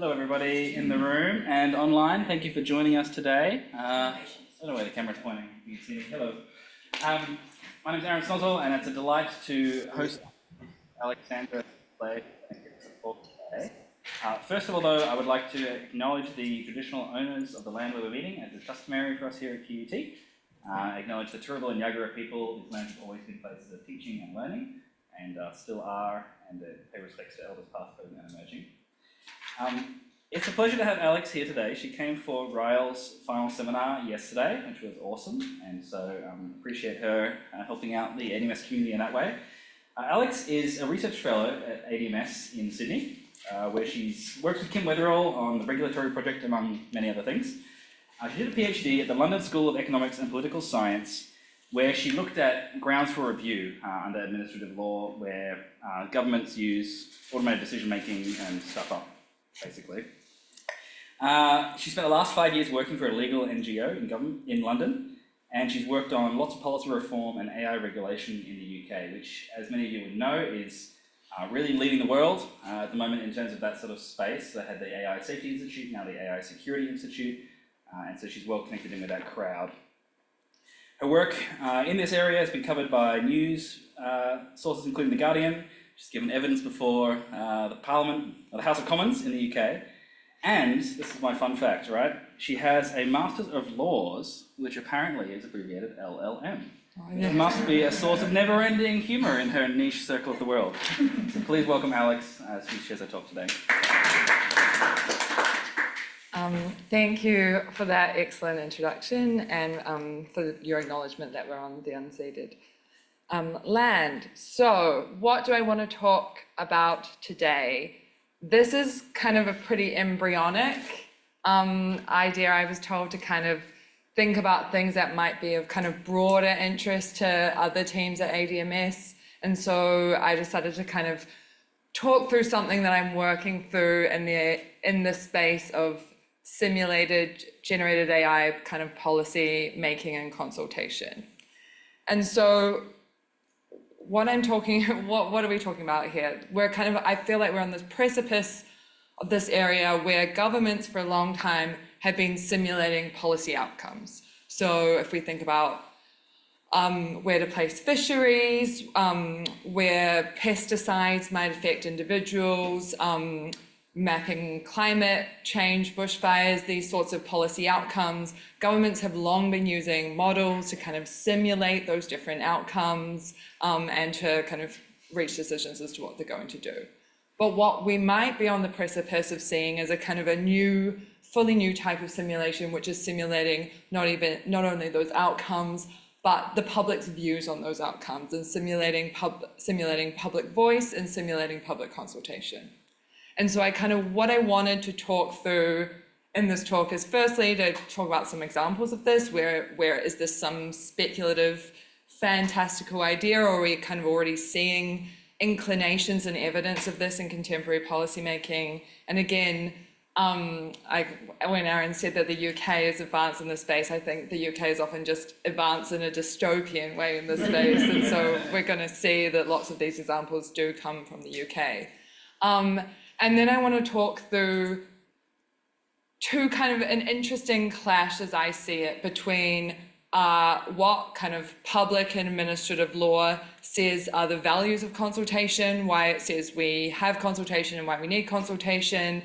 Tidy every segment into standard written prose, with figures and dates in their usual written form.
Hello everybody in the room and online. Thank you for joining us today. I don't know where the camera's pointing. You can see me. Hello. My name's Aaron Snozzel and it's a delight to host Alexandra today. First of all though, I would like to acknowledge the traditional owners of the land where we're meeting, as is customary for us here at QUT. Acknowledge the Turrbal and Yagara people. These lands have always been places of teaching and learning, and still are, and pay respects to elders past, present and emerging. It's a pleasure to have Alex here today. She came for Ryle's final seminar yesterday, which was awesome, and so appreciate her helping out the ADM+S community in that way. Alex is a research fellow at ADM+S in Sydney, where she's worked with Kim Weatherall on the regulatory project, among many other things. She did a PhD at the London School of Economics and Political Science, where she looked at grounds for review under administrative law, where governments use automated decision-making and stuff up, basically. She spent the last 5 years working for a legal NGO in London, and she's worked on lots of policy reform and AI regulation in the UK, which, as many of you would know, is really leading the world at the moment in terms of that sort of space. They had the AI Safety Institute, now the AI Security Institute, and so she's well connected in with that crowd. Her work in this area has been covered by news sources including The Guardian. She's given evidence before the Parliament, or the House of Commons in the UK. And, this is my fun fact, right? She has a Masters of Laws, which apparently is abbreviated LLM. Oh, yeah. It must be a source of never-ending humour in her niche circle of the world. So please welcome Alex as she shares her talk today. Thank you for that excellent introduction and for your acknowledgement that we're on the unceded land. So what do I want to talk about today? This is kind of a pretty embryonic idea. I was told to kind of think about things that might be of kind of broader interest to other teams at ADM+S. And so I decided to kind of talk through something that I'm working through in the space of simulated generated AI kind of policy making and consultation. And so what are we talking about here? I feel like we're on this precipice of this area where governments for a long time have been simulating policy outcomes. So if we think about where to place fisheries, where pesticides might affect individuals, mapping climate change, bushfires, these sorts of policy outcomes. Governments have long been using models to kind of simulate those different outcomes and to kind of reach decisions as to what they're going to do. But what we might be on the precipice of seeing is a kind of a fully new type of simulation, which is simulating not only those outcomes, but the public's views on those outcomes, and simulating public voice and simulating public consultation. And so what I wanted to talk through in this talk is firstly to talk about some examples of this, where is this some speculative, fantastical idea, or are we kind of already seeing inclinations and evidence of this in contemporary policymaking? And again, when Aaron said that the UK is advanced in this space, I think the UK is often just advanced in a dystopian way in this space. And so we're going to see that lots of these examples do come from the UK. And then I want to talk through two kind of an interesting clash, as I see it, between what kind of public and administrative law says are the values of consultation, why it says we have consultation and why we need consultation,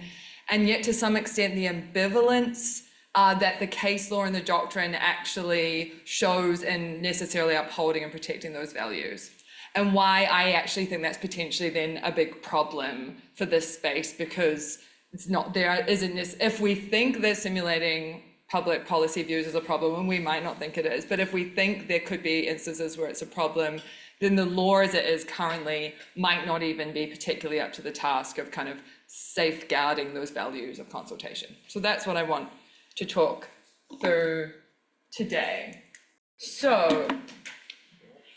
and yet to some extent the ambivalence that the case law and the doctrine actually shows in necessarily upholding and protecting those values. And why I actually think that's potentially then a big problem for this space, because if we think that simulating public policy views is a problem, and we might not think it is, but if we think there could be instances where it's a problem, then the law as it is currently might not even be particularly up to the task of kind of safeguarding those values of consultation. So that's what I want to talk through today. So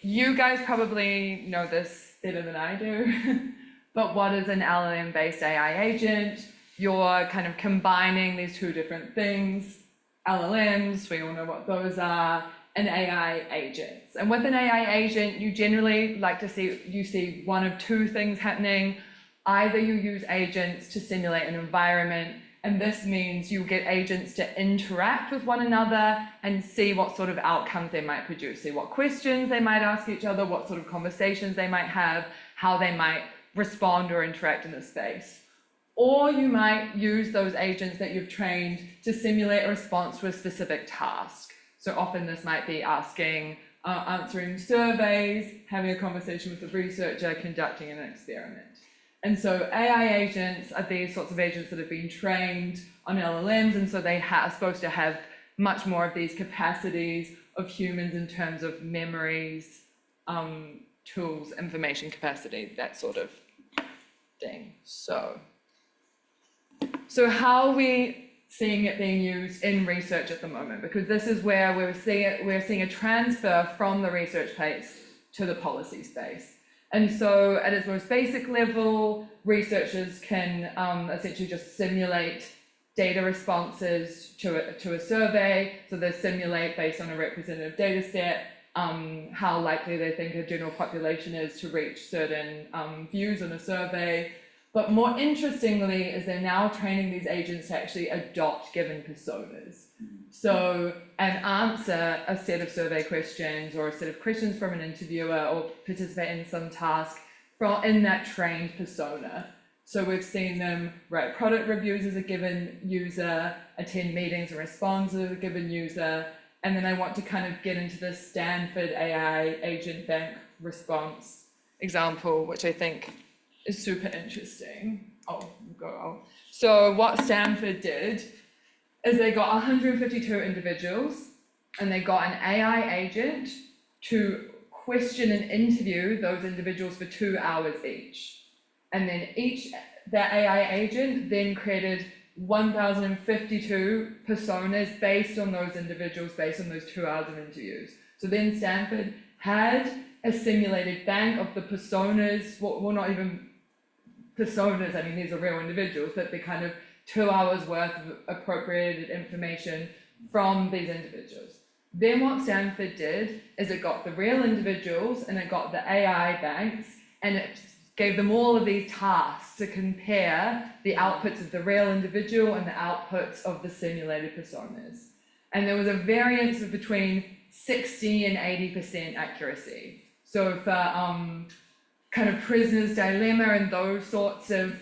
you guys probably know this better than I do, but what is an LLM-based AI agent? You're kind of combining these two different things, LLMs, we all know what those are, and AI agents. And with an AI agent, you generally like to see one of two things happening. Either you use agents to simulate an environment, and this means you get agents to interact with one another and see what sort of outcomes they might produce, see what questions they might ask each other, what sort of conversations they might have, how they might respond or interact in the space. Or you might use those agents that you've trained to simulate a response to a specific task. So often this might be answering surveys, having a conversation with a researcher, conducting an experiment. And so AI agents are these sorts of agents that have been trained on LLMs, and so they are supposed to have much more of these capacities of humans in terms of memories, tools, information capacity, that sort of thing. So how are we seeing it being used in research at the moment? Because this is where we're seeing a transfer from the research space to the policy space. And so at its most basic level, researchers can essentially just simulate data responses to a survey. So they simulate based on a representative data set, how likely they think a general population is to reach certain views on a survey. But more interestingly is they're now training these agents to actually adopt given personas. So, and answer a set of survey questions or a set of questions from an interviewer or participate in some task in that trained persona. So we've seen them write product reviews as a given user, attend meetings and respond as a given user, and then I want to kind of get into the Stanford AI agent bank response example, which I think is super interesting. So what Stanford did is they got 152 individuals and they got an AI agent to question and interview those individuals for 2 hours each. And then that AI agent then created 1,052 personas based on those individuals, based on those 2 hours of interviews. So then Stanford had a simulated bank of the personas, well not even personas, I mean these are real individuals, but the kind of 2 hours worth of appropriated information from these individuals. Then what Stanford did is it got the real individuals and it got the AI banks and it gave them all of these tasks to compare the outputs of the real individual and the outputs of the simulated personas. And there was a variance of between 60 and 80% accuracy. So for kind of prisoner's dilemma and those sorts of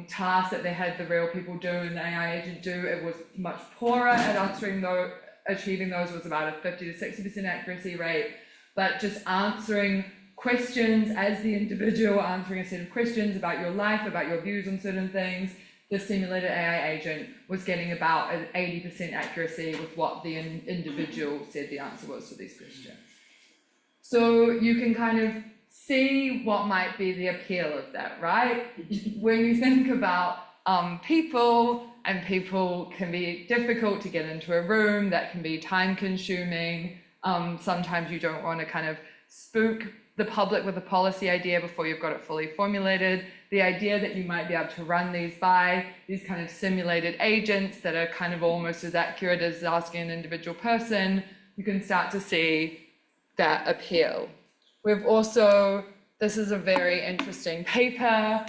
tasks that they had the real people do and the AI agent do, it was much poorer at achieving those was about a 50 to 60% accuracy rate. But just answering questions as the individual, answering a set of questions about your life, about your views on certain things, the simulated AI agent was getting about an 80% accuracy with what the individual said the answer was to these questions. So you can kind of see what might be the appeal of that, right? When you think about people, and people can be difficult to get into a room, that can be time consuming. Sometimes you don't want to kind of spook the public with a policy idea before you've got it fully formulated. The idea that you might be able to run these by these kind of simulated agents that are kind of almost as accurate as asking an individual person, you can start to see that appeal. We've also, this is a very interesting paper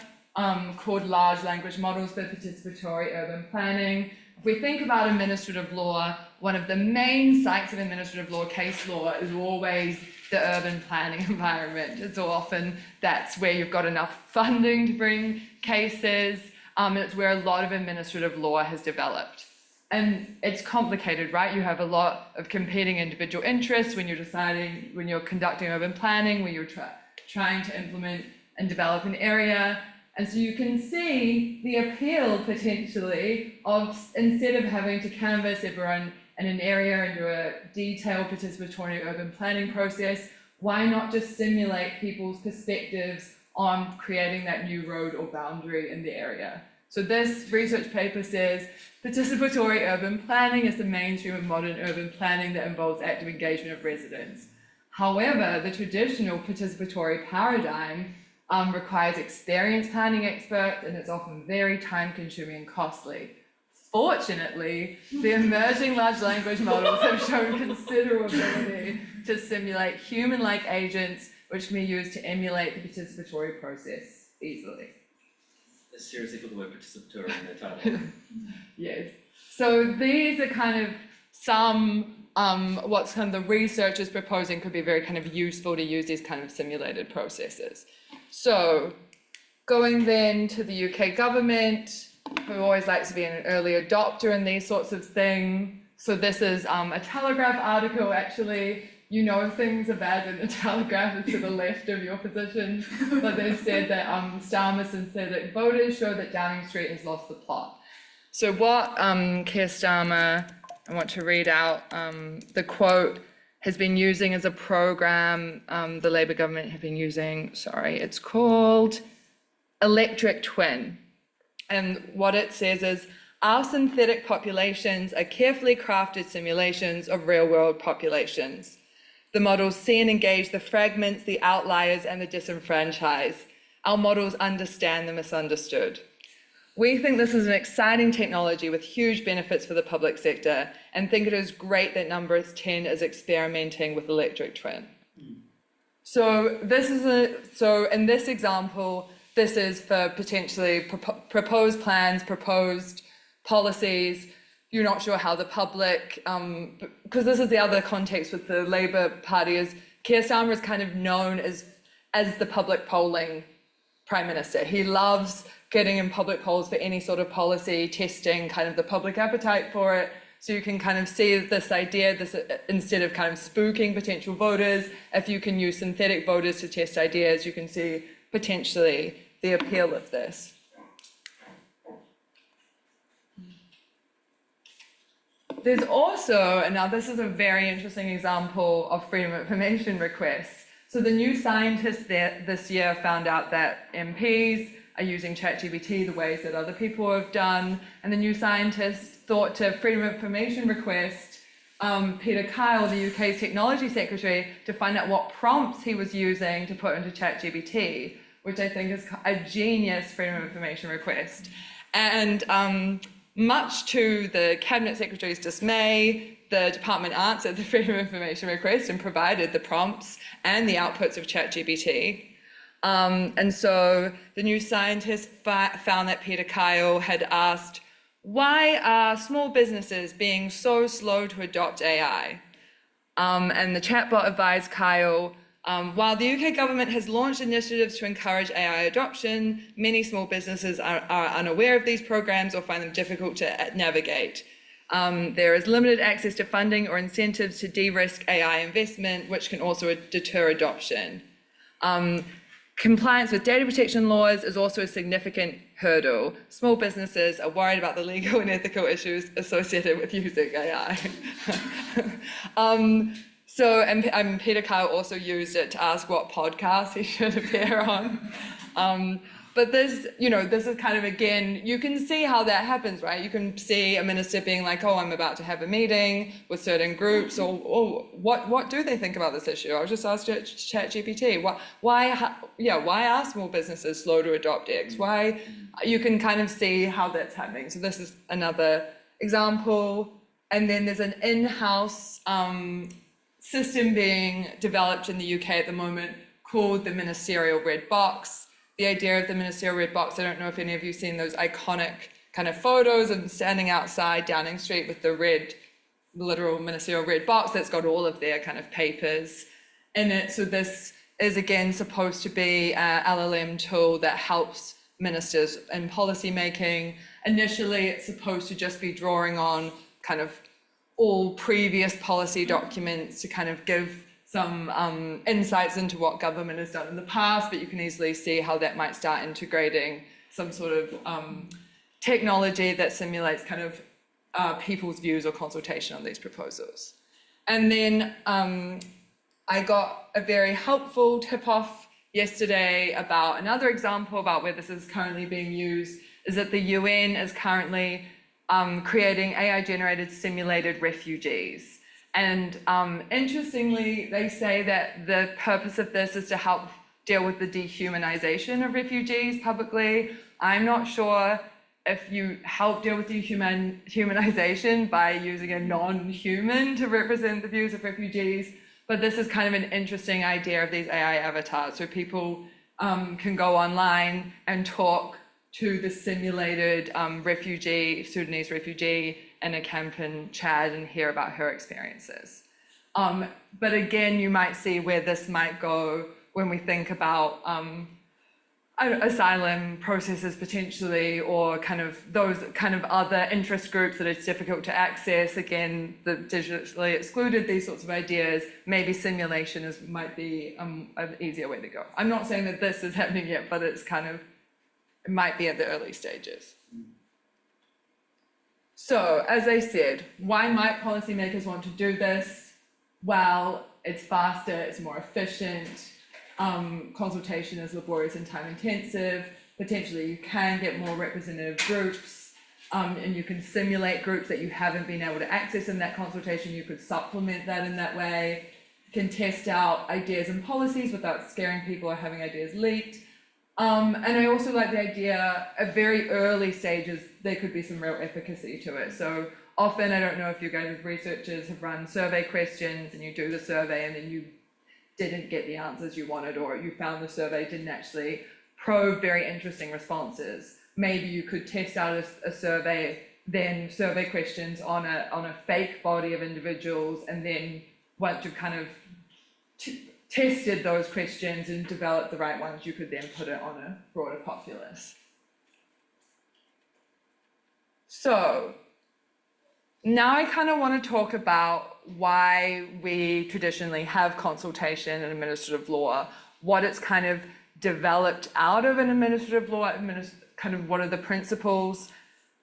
called Large Language Models for Participatory Urban Planning. If we think about administrative law, one of the main sites of administrative law, case law, is always the urban planning environment. It's often that's where you've got enough funding to bring cases, and it's where a lot of administrative law has developed. And it's complicated, right? You have a lot of competing individual interests when you're conducting urban planning, when you're trying to implement and develop an area. And so you can see the appeal potentially of, instead of having to canvass everyone in an area and do a detailed participatory urban planning process, why not just simulate people's perspectives on creating that new road or boundary in the area? So this research paper says participatory urban planning is the mainstream of modern urban planning that involves active engagement of residents. However, the traditional participatory paradigm requires experienced planning experts, and it's often very time-consuming and costly. Fortunately, the emerging large language models have shown considerable ability to simulate human-like agents, which can be used to emulate the participatory process easily. seriously put the word participatory in their title. Yes. So these are kind of some, what's kind of the research is proposing could be very kind of useful to use these kind of simulated processes. So going then to the UK government, who always likes to be an early adopter in these sorts of things. So this is a Telegraph article, actually. You know things are bad when the Telegraph is to the left of your position, but they've said that Starmer synthetic voters show that Downing Street has lost the plot. So what Keir Starmer, I want to read out the quote, has been using as a program, the Labour government have been using, it's called Electric Twin. And what it says is, our synthetic populations are carefully crafted simulations of real-world populations. The models see and engage the fragments, the outliers, and the disenfranchised. Our models understand the misunderstood. We think this is an exciting technology with huge benefits for the public sector and think it is great that Numbers 10 is experimenting with electric twin. So in this example, this is for potentially proposed plans, proposed policies. You're not sure how the public, because this is the other context with the Labour Party, is Keir Starmer is kind of known as the public polling Prime Minister. He loves getting in public polls for any sort of policy, testing kind of the public appetite for it. So you can kind of see this idea, instead of kind of spooking potential voters, if you can use synthetic voters to test ideas, you can see potentially the appeal of this. There's also, and now this is a very interesting example of freedom of information requests. So the New Scientist this year found out that MPs are using ChatGPT the ways that other people have done, and the New Scientist thought to freedom of information request Peter Kyle, the UK's technology secretary, to find out what prompts he was using to put into ChatGPT, which I think is a genius freedom of information request. And much to the Cabinet Secretary's dismay, the department answered the freedom of information request and provided the prompts and the outputs of ChatGPT. And so the New Scientist found that Peter Kyle had asked, why are small businesses being so slow to adopt AI? And the chatbot advised Kyle, while the UK government has launched initiatives to encourage AI adoption, many small businesses are unaware of these programs or find them difficult to navigate. There is limited access to funding or incentives to de-risk AI investment, which can also deter adoption. Compliance with data protection laws is also a significant hurdle. Small businesses are worried about the legal and ethical issues associated with using AI. And Peter Kyle also used it to ask what podcast he should appear on. But this is kind of, again, you can see how that happens, right? You can see a minister being like, oh, I'm about to have a meeting with certain groups, or what do they think about this issue? I'll just ask ChatGPT. Why are small businesses slow to adopt X? Why? You can kind of see how that's happening. So this is another example. And then there's an in-house system being developed in the UK at the moment called the Ministerial Red Box. The idea of the Ministerial Red Box, I don't know if any of you have seen those iconic kind of photos of them standing outside Downing Street with the literal Ministerial Red Box that's got all of their kind of papers in it. So this is again supposed to be an LLM tool that helps ministers in policy making. Initially, it's supposed to just be drawing on kind of all previous policy documents to kind of give some insights into what government has done in the past, but you can easily see how that might start integrating some sort of technology that simulates kind of people's views or consultation on these proposals. And then I got a very helpful tip-off yesterday about another example about where this is currently being used, is that the UN is currently creating AI-generated simulated refugees. And interestingly, they say that the purpose of this is to help deal with the dehumanization of refugees publicly. I'm not sure if you help deal with dehumanization by using a non-human to represent the views of refugees, but this is kind of an interesting idea of these AI avatars. So people can go online and talk to the simulated Sudanese refugee in a camp in Chad and hear about her experiences. But again, you might see where this might go when we think about asylum processes potentially, or kind of those kind of other interest groups that it's difficult to access. Again, the digitally excluded, these sorts of ideas, maybe simulation might be an easier way to go. I'm not saying that this is happening yet, but it's kind of, it might be at the early stages. So, as I said, why might policymakers want to do this? Well, it's faster, it's more efficient. Consultation is laborious and time intensive. Potentially you can get more representative groups, and you can simulate groups that you haven't been able to access in that consultation. You could supplement that in that way. You can test out ideas and policies without scaring people or having ideas leaked. And I also like the idea at very early stages, there could be some real efficacy to it. So often, I don't know if you guys as researchers have run survey questions and you do the survey and then you didn't get the answers you wanted, or you found the survey didn't actually probe very interesting responses. Maybe you could test out a survey, then survey questions on a fake body of individuals, and then once you've kind of tested those questions and developed the right ones, you could then put it on a broader populace. So now I kind of want to talk about why we traditionally have consultation in administrative law, what it's kind of developed out of an administrative law, kind of what are the principles,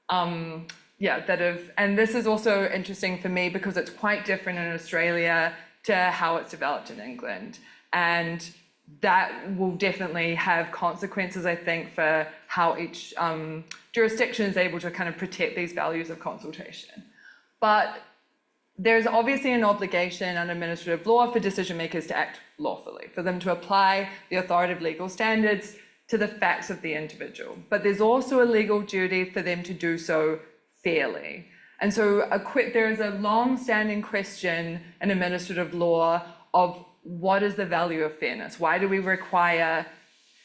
and this is also interesting for me because it's quite different in Australia to how it's developed in England. And that will definitely have consequences, I think, for how each jurisdiction is able to kind of protect these values of consultation. But there's obviously an obligation under administrative law for decision makers to act lawfully, for them to apply the authoritative legal standards to the facts of the individual. But there's also a legal duty for them to do so fairly. And so there is a long-standing question in administrative law of what is the value of fairness? Why do we require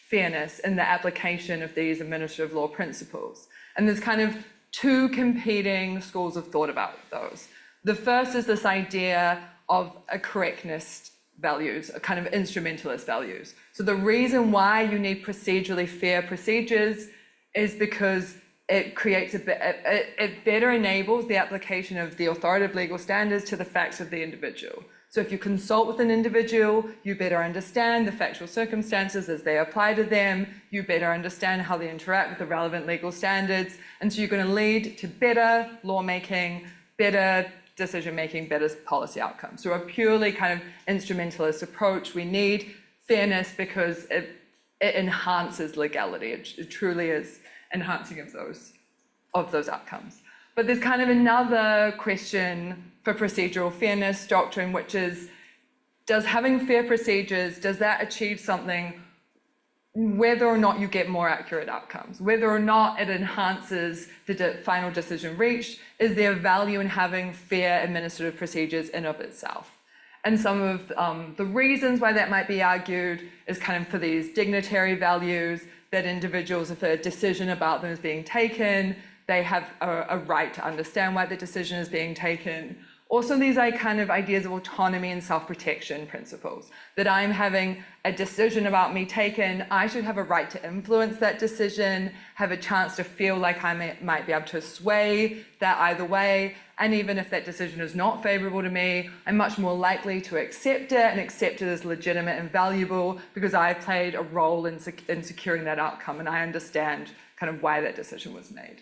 fairness in the application of these administrative law principles? And there's kind of two competing schools of thought about those. The first is this idea of a correctness values, a kind of instrumentalist values. So the reason why you need procedurally fair procedures is because it creates it better enables the application of the authoritative legal standards to the facts of the individual. So if you consult with an individual, you better understand the factual circumstances as they apply to them, you better understand how they interact with the relevant legal standards, and so you're going to lead to better lawmaking, better decision-making, better policy outcomes. So a purely kind of instrumentalist approach. We need fairness because it enhances legality. It truly is enhancing of those outcomes. But there's kind of another question for procedural fairness doctrine, which is, does having fair procedures, does that achieve something whether or not you get more accurate outcomes, whether or not it enhances the final decision reached? Is there value in having fair administrative procedures in of itself? And some of the reasons why that might be argued is kind of for these dignitary values, that individuals, if a decision about them is being taken, they have a right to understand why the decision is being taken. Also, these are kind of ideas of autonomy and self-protection principles, that I'm having a decision about me taken, I should have a right to influence that decision, have a chance to feel like I might be able to sway that either way, and even if that decision is not favourable to me, I'm much more likely to accept it and accept it as legitimate and valuable because I've played a role in securing that outcome and I understand kind of why that decision was made.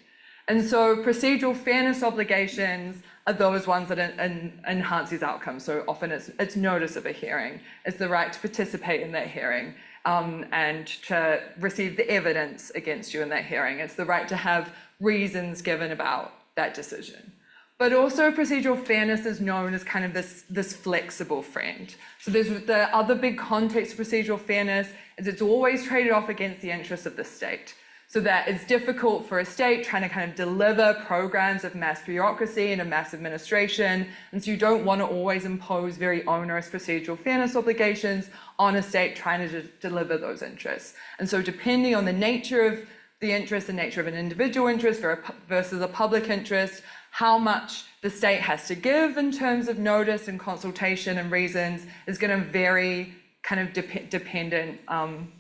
And so procedural fairness obligations are those ones that enhance these outcomes. So often it's notice of a hearing, it's the right to participate in that hearing and to receive the evidence against you in that hearing. It's the right to have reasons given about that decision. But also procedural fairness is known as kind of this flexible friend. So there's the other big context of procedural fairness is it's always traded off against the interests of the state. So that it's difficult for a state trying to kind of deliver programs of mass bureaucracy and of mass administration. And so you don't want to always impose very onerous procedural fairness obligations on a state trying to deliver those interests. And so depending on the nature of the interest and nature of an individual interest versus a public interest, how much the state has to give in terms of notice and consultation and reasons is going to vary kind of dependent on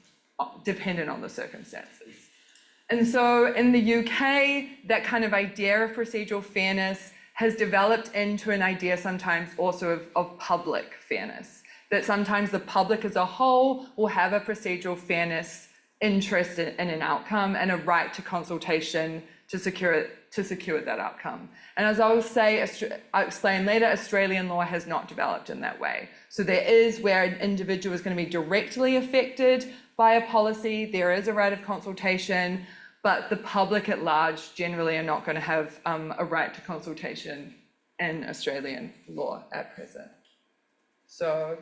the circumstances. And so in the UK, that kind of idea of procedural fairness has developed into an idea sometimes also of public fairness, that sometimes the public as a whole will have a procedural fairness interest in an outcome and a right to consultation to secure that outcome. And as I will say, I'll explain later, Australian law has not developed in that way. So there is where an individual is going to be directly affected by a policy, there is a right of consultation, but the public at large generally are not going to have a right to consultation in Australian law at present. So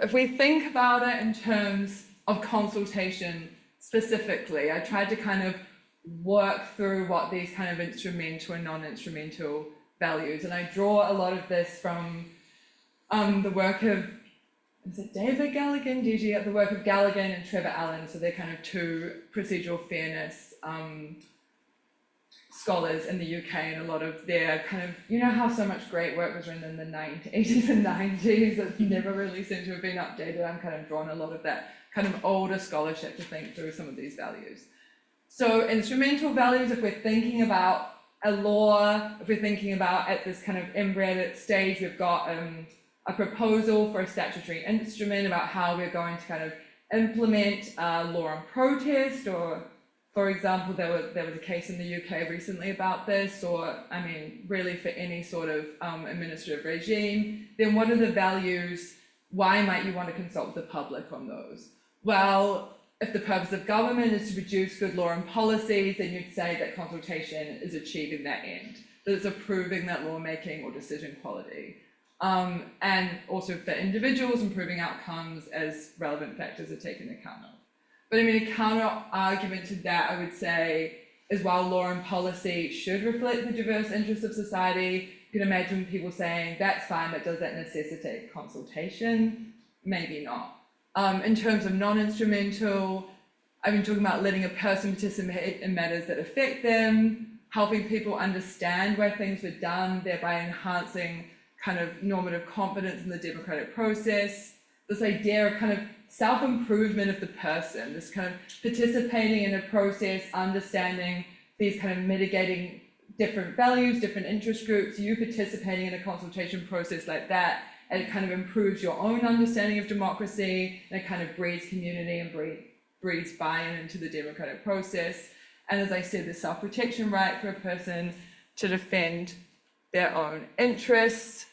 if we think about it in terms of consultation specifically, I tried to kind of work through what these kind of instrumental and non-instrumental values, and I draw a lot of this from the work of, is it David Galligan, DG, the work of Galligan and Trevor Allen, so they're kind of two procedural fairness scholars in the UK, and a lot of their kind of, you know how so much great work was written in the 80s and 90s that never really seemed to have been updated. I'm kind of drawn a lot of that kind of older scholarship to think through some of these values. So instrumental values, if we're thinking about a law, if we're thinking about at this kind of embryonic stage, we've got a proposal for a statutory instrument about how we're going to kind of implement law on protest, or for example, there was a case in the UK recently about this, or I mean, really for any sort of administrative regime, then what are the values? Why might you want to consult the public on those? Well, if the purpose of government is to produce good law and policies, then you'd say that consultation is achieving that end, that it's improving that lawmaking or decision quality. And also for individuals, improving outcomes as relevant factors are taken account of. But I mean, a counter argument to that, I would say, is while law and policy should reflect the diverse interests of society, you can imagine people saying, that's fine, but does that necessitate consultation? Maybe not. In terms of non-instrumental, I've been talking about letting a person participate in matters that affect them, helping people understand why things were done, thereby enhancing kind of normative confidence in the democratic process. This idea of kind of self-improvement of the person, this kind of participating in a process, understanding these kind of mitigating different values, different interest groups, you participating in a consultation process like that, and it kind of improves your own understanding of democracy, and it kind of breeds community and breeds buy-in into the democratic process. And as I said, the self-protection right for a person to defend their own interests.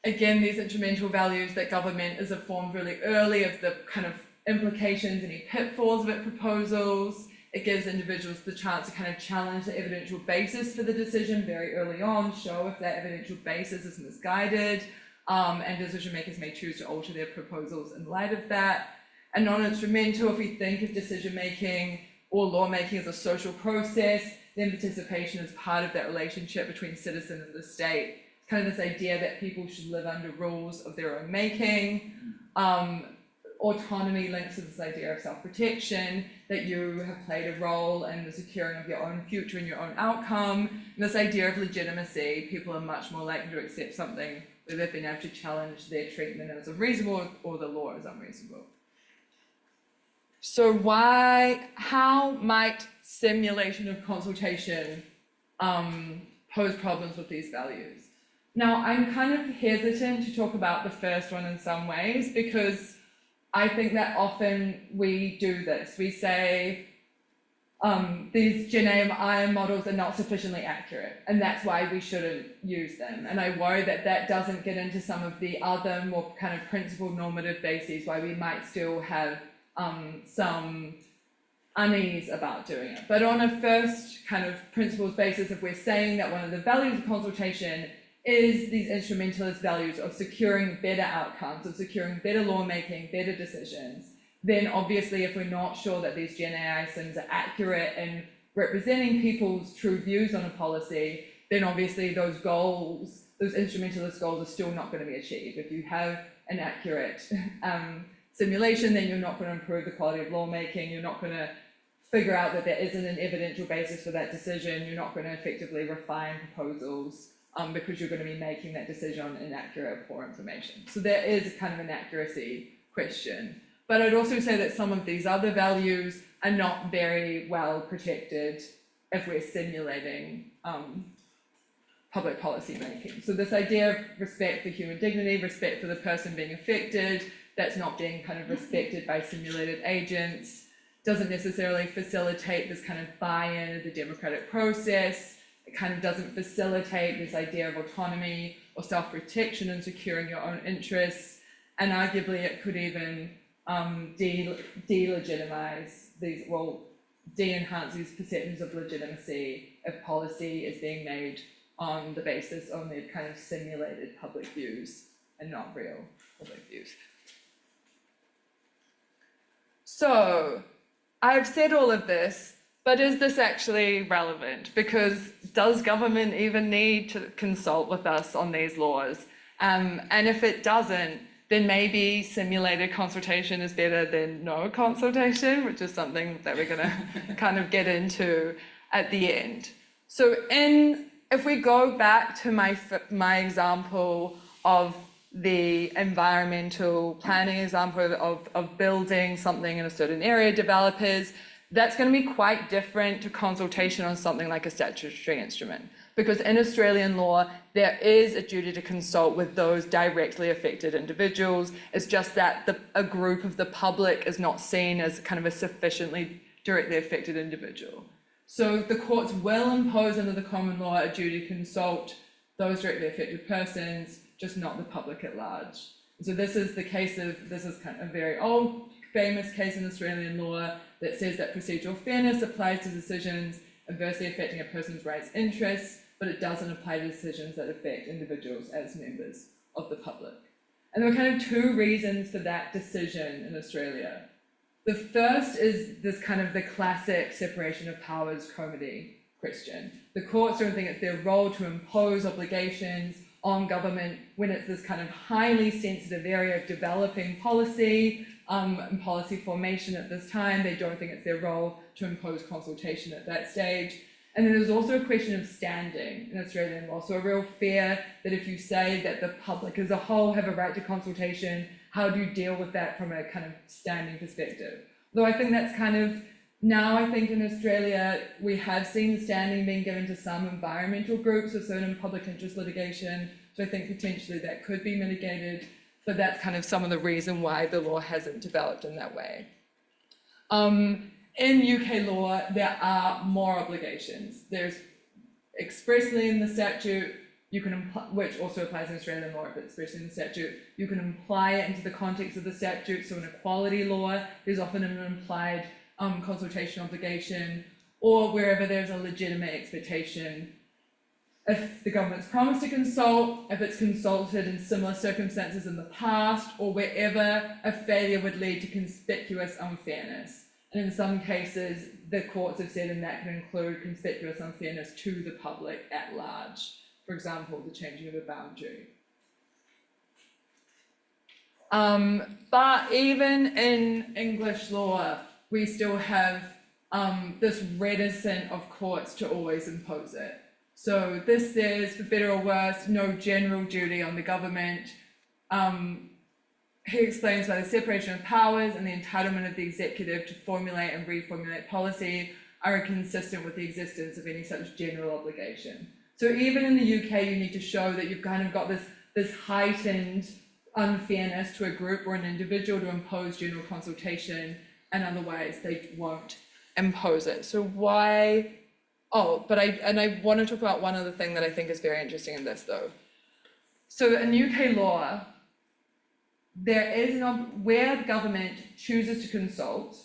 Again, these instrumental values that government is informed really early of the kind of implications, any pitfalls of its proposals. It gives individuals the chance to kind of challenge the evidential basis for the decision very early on, show if that evidential basis is misguided, and decision makers may choose to alter their proposals in light of that. And non-instrumental, if we think of decision making or lawmaking as a social process, then participation is part of that relationship between citizen and the state. Kind of this idea that people should live under rules of their own making. Autonomy links to this idea of self-protection, that you have played a role in the securing of your own future and your own outcome. And this idea of legitimacy, people are much more likely to accept something where they've been able to challenge their treatment as unreasonable or the law is unreasonable. So how might simulation of consultation pose problems with these values? Now, I'm kind of hesitant to talk about the first one in some ways, because I think that often we do this. We say these Gen AI models are not sufficiently accurate, and that's why we shouldn't use them. And I worry that that doesn't get into some of the other more kind of principled normative bases why we might still have some unease about doing it. But on a first kind of principles basis, if we're saying that one of the values of consultation is these instrumentalist values of securing better outcomes, of securing better lawmaking, better decisions, then obviously if we're not sure that these Gen AI sims are accurate in representing people's true views on a policy, then obviously those goals, those instrumentalist goals are still not going to be achieved. If you have an accurate simulation, then you're not going to improve the quality of lawmaking, you're not going to figure out that there isn't an evidential basis for that decision, you're not going to effectively refine proposals because you're going to be making that decision on inaccurate or poor information. So there is kind of an accuracy question. But I'd also say that some of these other values are not very well protected if we're simulating public policy making. So this idea of respect for human dignity, respect for the person being affected, that's not being kind of respected by simulated agents, doesn't necessarily facilitate this kind of buy-in of the democratic process. It kind of doesn't facilitate this idea of autonomy or self-protection and securing your own interests. And arguably it could even delegitimize these, well, de-enhance these perceptions of legitimacy if policy is being made on the basis only of kind of simulated public views and not real public views. So I've said all of this, but is this actually relevant? Because does government even need to consult with us on these laws? And if it doesn't, then maybe simulated consultation is better than no consultation, which is something that we're going to kind of get into at the end. So if we go back to my example of the environmental planning example of building something in a certain area, developers, that's going to be quite different to consultation on something like a statutory instrument. Because in Australian law, there is a duty to consult with those directly affected individuals. It's just that a group of the public is not seen as kind of a sufficiently directly affected individual. So the courts will impose under the common law a duty to consult those directly affected persons, just not the public at large. So this is kind of a very old, famous case in Australian law that says that procedural fairness applies to decisions adversely affecting a person's rights interests, but it doesn't apply to decisions that affect individuals as members of the public. And there were kind of two reasons for that decision in Australia. The first is this kind of the classic separation of powers comity question. The courts don't think it's their role to impose obligations on government when it's this kind of highly sensitive area of developing policy and policy formation at this time. They don't think it's their role to impose consultation at that stage. And then there's also a question of standing in Australian law. So a real fear that if you say that the public as a whole have a right to consultation, how do you deal with that from a kind of standing perspective? Though I think that's kind of, now I think in Australia, we have seen standing being given to some environmental groups or certain public interest litigation. So I think potentially that could be mitigated, but that's kind of some of the reason why the law hasn't developed in that way. In UK law, there are more obligations. There's expressly in the statute, you can which also applies in Australian law, but expressly in the statute, you can imply it into the context of the statute. So in equality law, there's often an implied consultation obligation, or wherever there's a legitimate expectation. If the government's promised to consult, if it's consulted in similar circumstances in the past, or wherever a failure would lead to conspicuous unfairness. And in some cases, the courts have said, and that can include conspicuous unfairness to the public at large. For example, the changing of a boundary. But even in English law, we still have this reticence of courts to always impose it. So this says, for better or worse, no general duty on the government. He explains why the separation of powers and the entitlement of the executive to formulate and reformulate policy are inconsistent with the existence of any such general obligation. So even in the UK, you need to show that you've kind of got this heightened unfairness to a group or an individual to impose general consultation, and otherwise they won't impose it. So why? Oh, but I want to talk about one other thing that I think is very interesting in this though. So in UK law, there is where the government chooses to consult,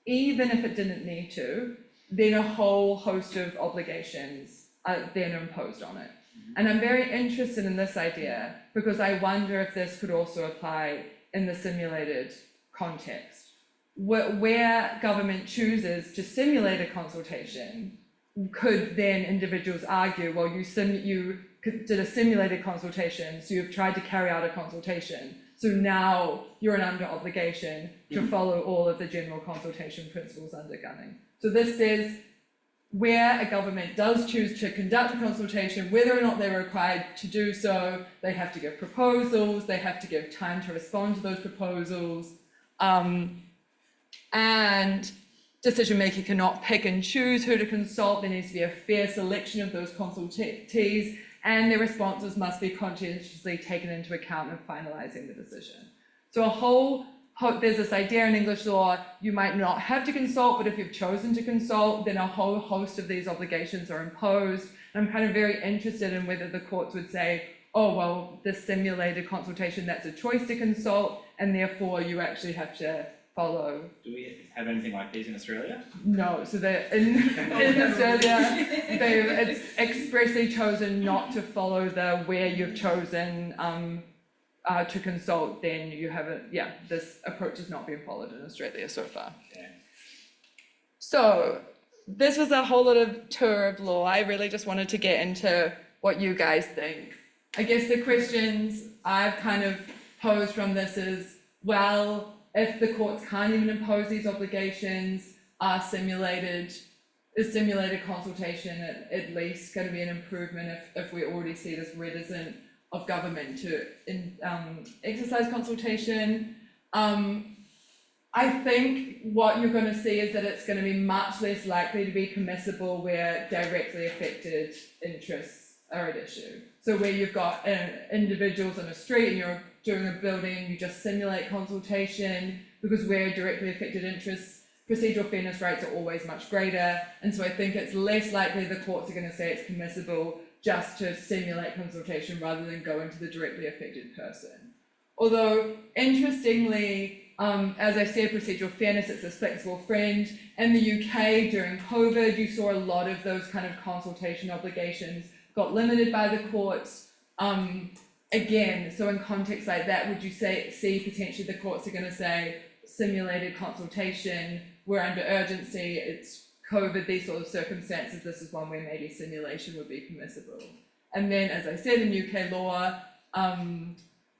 even if it didn't need to, then a whole host of obligations are then imposed on it. And I'm very interested in this idea because I wonder if this could also apply in the simulated context. Where government chooses to simulate a consultation, could then individuals argue, well, you did a simulated consultation, so you've tried to carry out a consultation. So now you're under obligation to follow all of the general consultation principles under gunning. So this says where a government does choose to conduct a consultation, whether or not they're required to do so, they have to give proposals, they have to give time to respond to those proposals, and decision maker cannot pick and choose who to consult. There needs to be a fair selection of those consultees, and their responses must be conscientiously taken into account in finalising the decision. So there's this idea in English law, you might not have to consult, but if you've chosen to consult, then a whole host of these obligations are imposed. And I'm kind of very interested in whether the courts would say, oh, well, this simulated consultation, that's a choice to consult, and therefore you actually have to follow. Do we have anything like these in Australia? No, so in Australia, it's expressly chosen not to follow where you've chosen to consult, then you have this approach has not been followed in Australia so far. Okay. So this was a whole lot of tour of law. I really just wanted to get into what you guys think. I guess the questions I've kind of posed from this is, well, if the courts can't even impose these obligations, is simulated consultation at least going to be an improvement if we already see this reticence of government to exercise consultation? I think what you're going to see is that it's going to be much less likely to be permissible where directly affected interests are at issue. So where you've got individuals on a street and you're doing a building, you just simulate consultation, because where directly affected interests, procedural fairness rates are always much greater. And so I think it's less likely the courts are going to say it's permissible just to simulate consultation rather than go into the directly affected person. Although, interestingly, as I said, procedural fairness, it's this flexible friend. In the UK during COVID, you saw a lot of those kind of consultation obligations got limited by the courts. Again, so in contexts like that, would you see potentially the courts are going to say simulated consultation, we're under urgency, it's COVID, these sort of circumstances, this is one where maybe simulation would be permissible. And then, as I said, in UK law,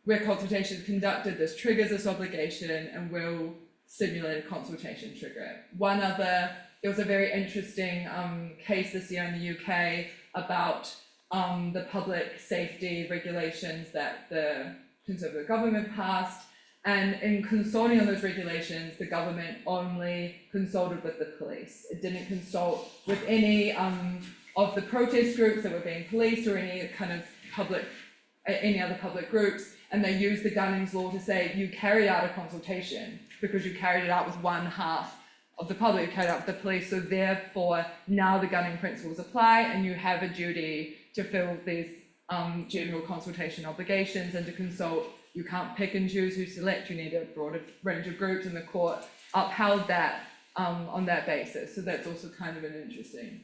where consultation is conducted, this triggers this obligation and will simulate a consultation trigger it. There was a very interesting case this year in the UK about the public safety regulations that the Conservative government passed. And in consulting on those regulations, the government only consulted with the police. It didn't consult with any of the protest groups that were being policed or any kind of any other public groups. And they used the Gunning's law to say you carried out a consultation because you carried it out with one half of the public, you carried out with the police. So therefore, now the Gunning principles apply, and you have a duty to fill these general consultation obligations and to consult. You can't pick and choose who select, you need a broader range of groups, and the court upheld that on that basis. So that's also kind of an interesting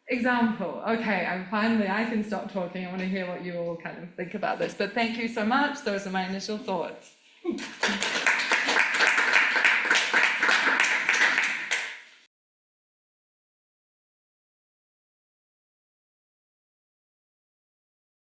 example. Okay, I can stop talking. I want to hear what you all kind of think about this, but thank you so much. Those are my initial thoughts.